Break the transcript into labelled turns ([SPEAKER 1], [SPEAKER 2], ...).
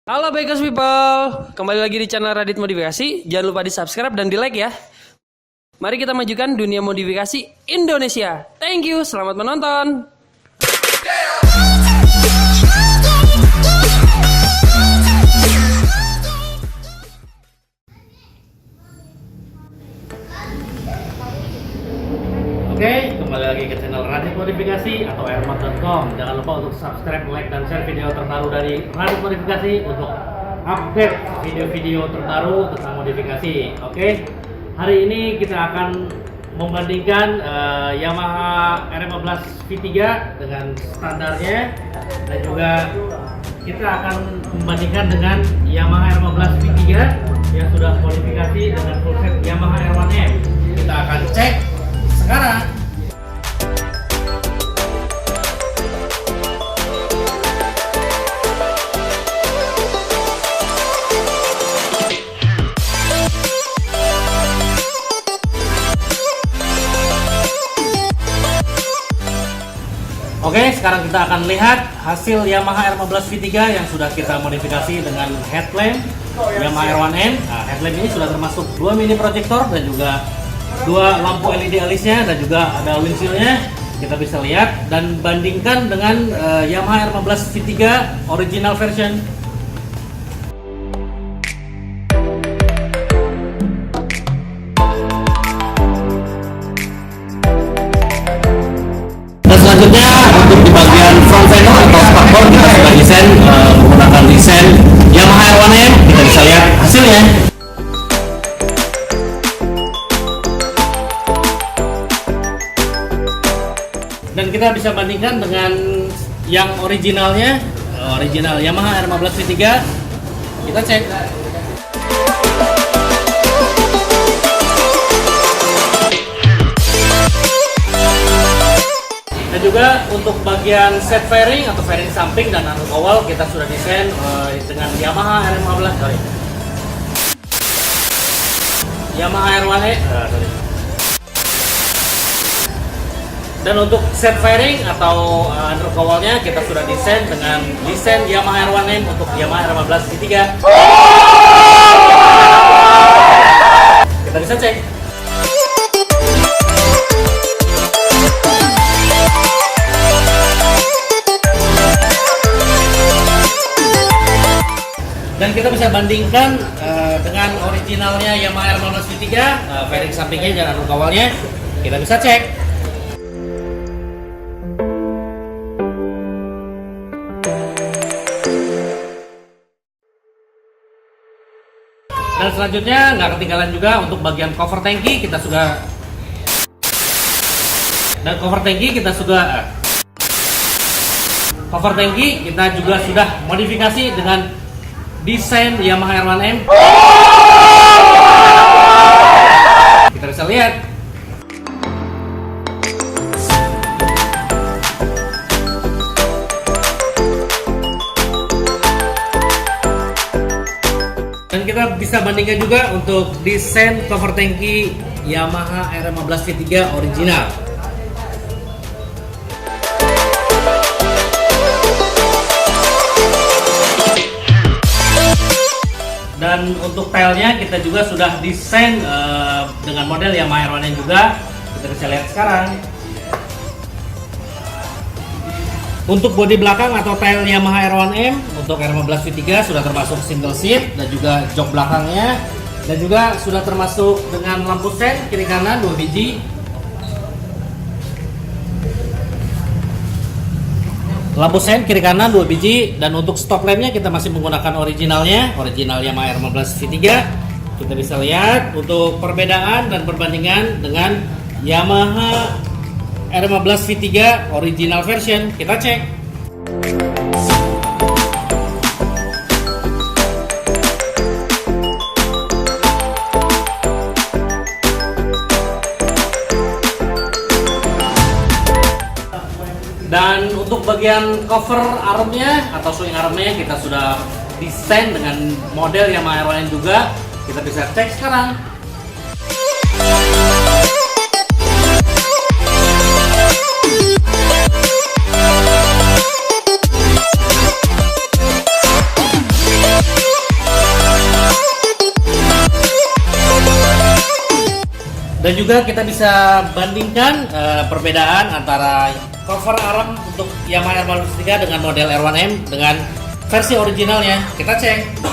[SPEAKER 1] Halo Bikers People, kembali lagi di channel Radit Modifikasi. Jangan lupa di subscribe dan di like ya. Mari kita majukan dunia modifikasi Indonesia. Thank you, selamat menonton.
[SPEAKER 2] Oke, kembali lagi ke channel Radit Modifikasi atau airmat.com. Jangan lupa untuk subscribe, like, dan share video terbaru dari Radit Modifikasi untuk update video-video terbaru tentang modifikasi. Oke, hari ini kita akan membandingkan Yamaha R15 V3 dengan standarnya, dan juga kita akan membandingkan dengan Yamaha R15 V3 yang sudah modifikasi dengan full set Yamaha R1M. Kita akan cek sekarang. Oke, sekarang kita akan lihat hasil Yamaha R15 V3 yang sudah kita modifikasi dengan headlamp Yamaha R1M. Nah, headlamp ini sudah termasuk 2 mini proyektor dan juga 2 lampu LED alisnya, dan juga ada windshieldnya. Kita bisa lihat dan bandingkan dengan Yamaha R15 V3 original version. Dan selanjutnya untuk di bagian front panel atau spakbor kita sudah desain menggunakan desain Yamaha R1M. Kita bisa lihat hasilnya. Dan kita bisa bandingkan dengan yang originalnya, original Yamaha R15 V3. Kita cek. Dan juga untuk bagian set fairing atau fairing samping dan undercowl kita sudah desain dengan Yamaha R15, Yamaha R1M. Dan untuk set fairing atau undercowlnya kita sudah desain dengan desain Yamaha R1M untuk Yamaha R15 V3. Kita bisa cek. Dan kita bisa bandingkan dengan originalnya Yamaha R15 V3, fairing sampingnya dan undercowlnya. Kita bisa cek. Dan selanjutnya nggak ketinggalan juga untuk bagian cover tangki kita sudah, cover tangki kita juga sudah modifikasi dengan desain Yamaha R1M. Kita bisa lihat. Dan kita bisa bandingkan juga untuk desain cover tangki Yamaha R15 V3 original. Dan untuk tailnya kita juga sudah desain dengan model Yamaha R1M juga. Kita bisa lihat sekarang. Untuk bodi belakang atau tail Yamaha R1M untuk R15 V3 sudah termasuk single seat dan juga jok belakangnya, dan juga sudah termasuk dengan lampu sen kiri kanan 2 biji, lampu sen kiri kanan 2 biji, dan untuk stop lampnya kita masih menggunakan original Yamaha R15 V3. Kita bisa lihat untuk perbedaan dan perbandingan dengan Yamaha R15 V3 original version. Kita cek. Dan untuk bagian cover armnya atau swing armnya kita sudah desain dengan model Yamaha R1M juga. Kita bisa cek sekarang. Dan juga kita bisa bandingkan perbedaan antara cover arm untuk Yamaha R1 dengan model R1M dengan versi originalnya. Kita cek.